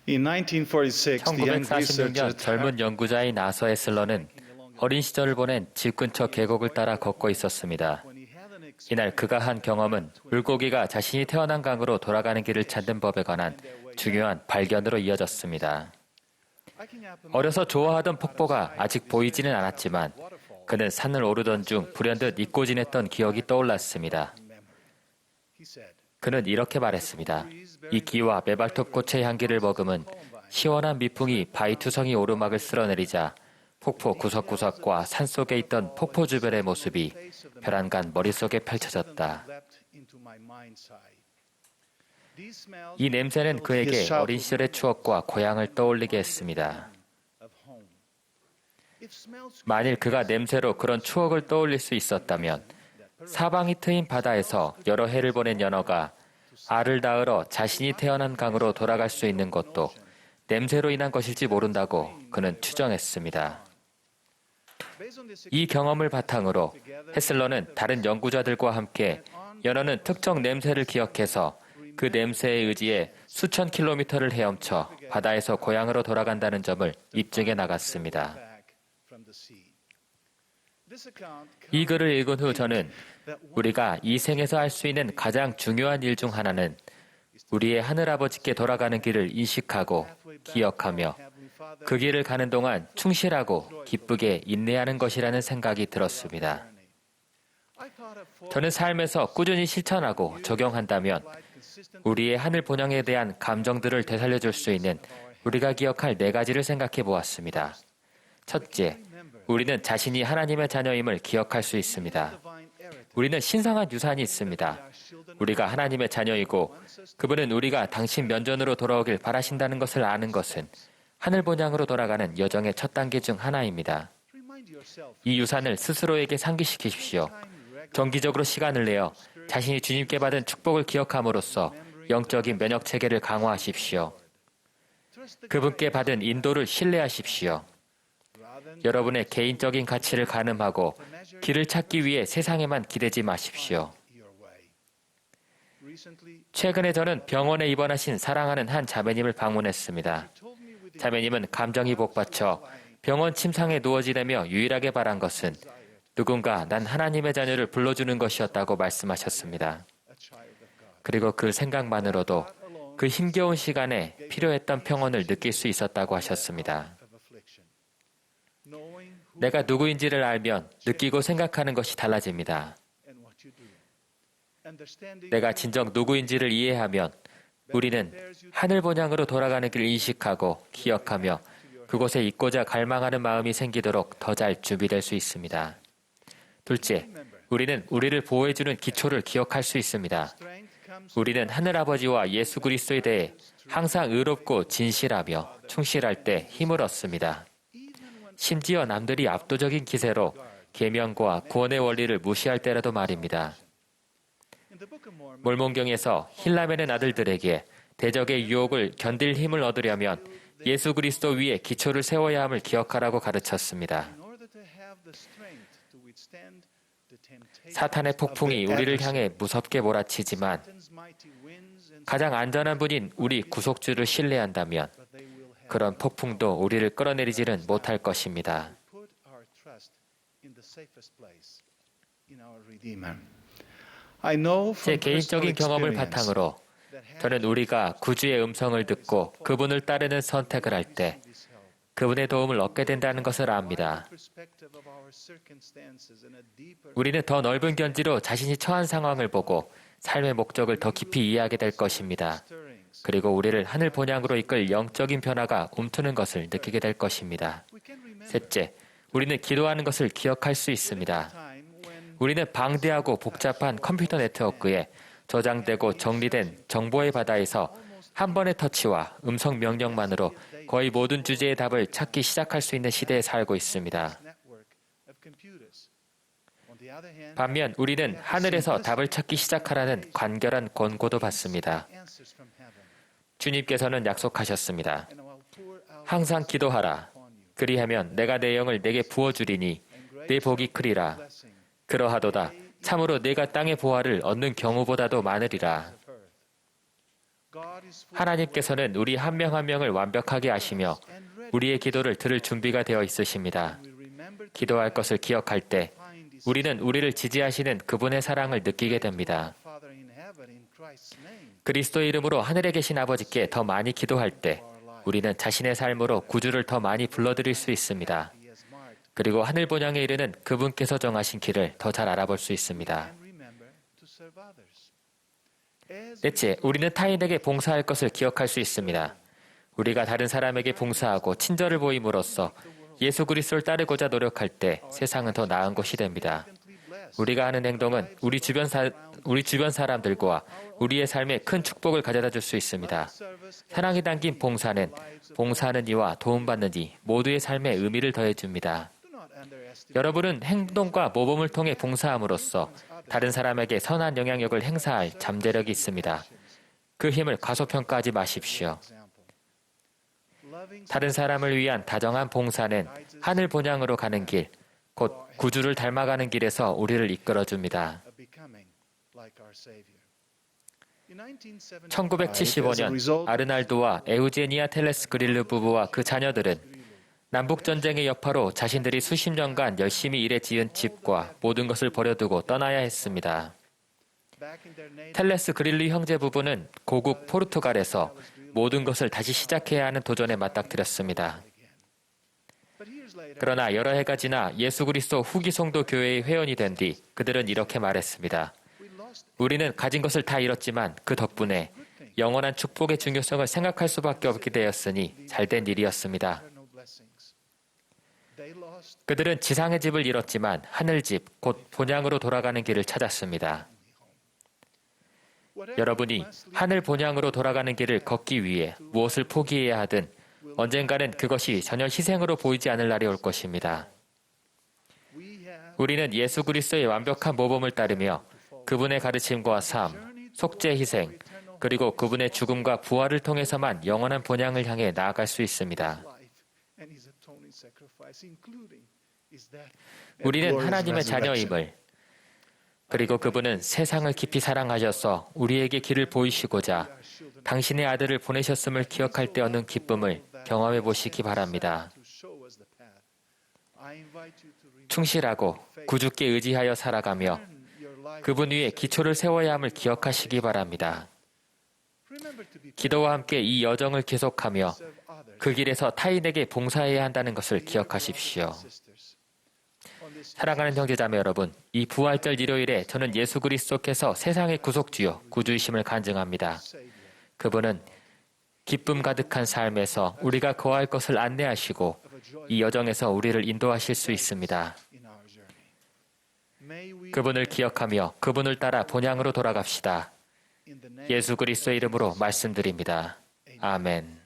In 1946, the young researcher 1946년 젊은 연구자인 아서 에슬러는 어린 시절을 보낸 집 근처 계곡을 따라 걷고 있었습니다. 이날 그가 한 경험은 물고기가 자신이 태어난 강으로 돌아가는 길을 찾는 법에 관한 중요한 발견으로 이어졌습니다. 어려서 좋아하던 폭포가 아직 보이지는 않았지만 그는 산을 오르던 중 불현듯 잊고 지냈던 기억이 떠올랐습니다. 그는 이렇게 말했습니다. 이 기와 메발톱 꽃의 향기를 머금은 시원한 미풍이 바위투성이 오르막을 쓸어내리자 폭포 구석구석과 산속에 있던 폭포 주변의 모습이 벼랑간 머릿속에 펼쳐졌다. 이 냄새는 그에게 어린 시절의 추억과 고향을 떠올리게 했습니다. 만일 그가 냄새로 그런 추억을 떠올릴 수 있었다면 사방이 트인 바다에서 여러 해를 보낸 연어가 알을 낳으러 자신이 태어난 강으로 돌아갈 수 있는 것도 냄새로 인한 것일지 모른다고 그는 추정했습니다. 이 경험을 바탕으로 헤슬러는 다른 연구자들과 함께 연어는 특정 냄새를 기억해서 그 냄새에 의지해 수천 킬로미터를 헤엄쳐 바다에서 고향으로 돌아간다는 점을 입증해 나갔습니다. 이 글을 읽은 후 저는 우리가 이 생에서 할 수 있는 가장 중요한 일 중 하나는 우리의 하늘아버지께 돌아가는 길을 인식하고 기억하며 그 길을 가는 동안 충실하고 기쁘게 인내하는 것이라는 생각이 들었습니다. 저는 삶에서 꾸준히 실천하고 적용한다면 우리의 하늘 본향에 대한 감정들을 되살려줄 수 있는 우리가 기억할 4가지를 생각해 보았습니다. 첫째, 우리는 자신이 하나님의 자녀임을 기억할 수 있습니다. 우리는 신성한 유산이 있습니다. 우리가 하나님의 자녀이고 그분은 우리가 당신 면전으로 돌아오길 바라신다는 것을 아는 것은 하늘 본향으로 돌아가는 여정의 첫 단계 중 하나입니다. 이 유산을 스스로에게 상기시키십시오. 정기적으로 시간을 내어 자신이 주님께 받은 축복을 기억함으로써 영적인 면역 체계를 강화하십시오. 그분께 받은 인도를 신뢰하십시오. 여러분의 개인적인 가치를 가늠하고 길을 찾기 위해 세상에만 기대지 마십시오. 최근에 저는 병원에 입원하신 사랑하는 한 자매님을 방문했습니다. 자매님은 감정이 복받쳐 병원 침상에 누워 지내며 유일하게 바란 것은 누군가 난 하나님의 자녀를 불러주는 것이었다고 말씀하셨습니다. 그리고 그 생각만으로도 그 힘겨운 시간에 필요했던 평온을 느낄 수 있었다고 하셨습니다. 내가 누구인지를 알면 느끼고 생각하는 것이 달라집니다. 내가 진정 누구인지를 이해하면 우리는 하늘 본향으로 돌아가는 길을 인식하고 기억하며 그곳에 있고자 갈망하는 마음이 생기도록 더 잘 준비될 수 있습니다. 둘째, 우리는 우리를 보호해주는 기초를 기억할 수 있습니다. 우리는 하늘아버지와 예수 그리스도에 대해 항상 의롭고 진실하며 충실할 때 힘을 얻습니다. 심지어 남들이 압도적인 기세로 계명과 구원의 원리를 무시할 때라도 말입니다. 몰몬경에서 힐라멜의 아들들에게 대적의 유혹을 견딜 힘을 얻으려면 예수 그리스도 위에 기초를 세워야 함을 기억하라고 가르쳤습니다. 사탄의 폭풍이 우리를 향해 무섭게 몰아치지만 가장 안전한 분인 우리 구속주를 신뢰한다면 그런 폭풍도 우리를 끌어내리지는 못할 것입니다. 제 개인적인 경험을 바탕으로 저는 우리가 구주의 음성을 듣고 그분을 따르는 선택을 할 때 그분의 도움을 얻게 된다는 것을 압니다. 우리는 더 넓은 견지로 자신이 처한 상황을 보고 삶의 목적을 더 깊이 이해하게 될 것입니다. 그리고 우리를 하늘 본향으로 이끌 영적인 변화가 움트는 것을 느끼게 될 것입니다. 셋째, 우리는 기도하는 것을 기억할 수 있습니다. 우리는 방대하고 복잡한 컴퓨터 네트워크에 저장되고 정리된 정보의 바다에서 한 번의 터치와 음성 명령만으로 거의 모든 주제의 답을 찾기 시작할 수 있는 시대에 살고 있습니다. 반면 우리는 하늘에서 답을 찾기 시작하라는 간결한 권고도 받습니다. 주님께서는 약속하셨습니다. 항상 기도하라. 그리하면 내가 내 영을 내게 부어주리니 내 복이 크리라. 그러하도다. 참으로 내가 땅의 보화를 얻는 경우보다도 많으리라. 하나님께서는 우리 한 명 한 명을 완벽하게 아시며 우리의 기도를 들을 준비가 되어 있으십니다. 기도할 것을 기억할 때 우리는 우리를 지지하시는 그분의 사랑을 느끼게 됩니다. 그리스도의 이름으로 하늘에 계신 아버지께 더 많이 기도할 때 우리는 자신의 삶으로 구주를 더 많이 불러드릴 수 있습니다. 그리고 하늘 본향에 이르는 그분께서 정하신 길을 더 잘 알아볼 수 있습니다. 넷째, 우리는 타인에게 봉사할 것을 기억할 수 있습니다. 우리가 다른 사람에게 봉사하고 친절을 보임으로써 예수 그리스도를 따르고자 노력할 때 세상은 더 나은 곳이 됩니다. 우리가 하는 행동은 우리 주변 사람들과 우리의 삶에 큰 축복을 가져다 줄 수 있습니다. 사랑이 담긴 봉사는 봉사하는 이와 도움받는 이 모두의 삶에 의미를 더해줍니다. 여러분은 행동과 모범을 통해 봉사함으로써 다른 사람에게 선한 영향력을 행사할 잠재력이 있습니다. 그 힘을 과소평가하지 마십시오. 다른 사람을 위한 다정한 봉사는 하늘 본향으로 가는 길, 곧 구주를 닮아가는 길에서 우리를 이끌어줍니다. 1975년 아르날도와 에우제니아 텔레스 그릴르 부부와 그 자녀들은 남북전쟁의 여파로 자신들이 수십 년간 열심히 일해 지은 집과 모든 것을 버려두고 떠나야 했습니다. 텔레스 그릴르 형제 부부는 고국 포르투갈에서 모든 것을 다시 시작해야 하는 도전에 맞닥뜨렸습니다. 그러나 여러 해가 지나 예수 그리스도 후기 성도 교회의 회원이 된 뒤 그들은 이렇게 말했습니다. 우리는 가진 것을 다 잃었지만 그 덕분에 영원한 축복의 중요성을 생각할 수밖에 없게 되었으니 잘된 일이었습니다. 그들은 지상의 집을 잃었지만 하늘집, 곧 본향으로 돌아가는 길을 찾았습니다. 여러분이 하늘 본향으로 돌아가는 길을 걷기 위해 무엇을 포기해야 하든 언젠가는 그것이 전혀 희생으로 보이지 않을 날이 올 것입니다. 우리는 예수 그리스도의 완벽한 모범을 따르며 그분의 가르침과 삶, 속죄 희생, 그리고 그분의 죽음과 부활을 통해서만 영원한 본향을 향해 나아갈 수 있습니다. 우리는 하나님의 자녀임을, 그리고 그분은 세상을 깊이 사랑하셔서 우리에게 길을 보이시고자 당신의 아들을 보내셨음을 기억할 때 얻는 기쁨을 경험해 보시기 바랍니다. 충실하고 구주께 의지하여 살아가며 그분 위에 기초를 세워야 함을 기억하시기 바랍니다. 기도와 함께 이 여정을 계속하며 그 길에서 타인에게 봉사해야 한다는 것을 기억하십시오. 사랑하는 형제자매 여러분, 이 부활절 일요일에 저는 예수 그리스도께서 세상의 구속주요, 구주이심을 간증합니다. 그분은 기쁨 가득한 삶에서 우리가 거할 것을 안내하시고 이 여정에서 우리를 인도하실 수 있습니다. 그분을 기억하며 그분을 따라 본향으로 돌아갑시다. 예수 그리스도의 이름으로 말씀드립니다. 아멘.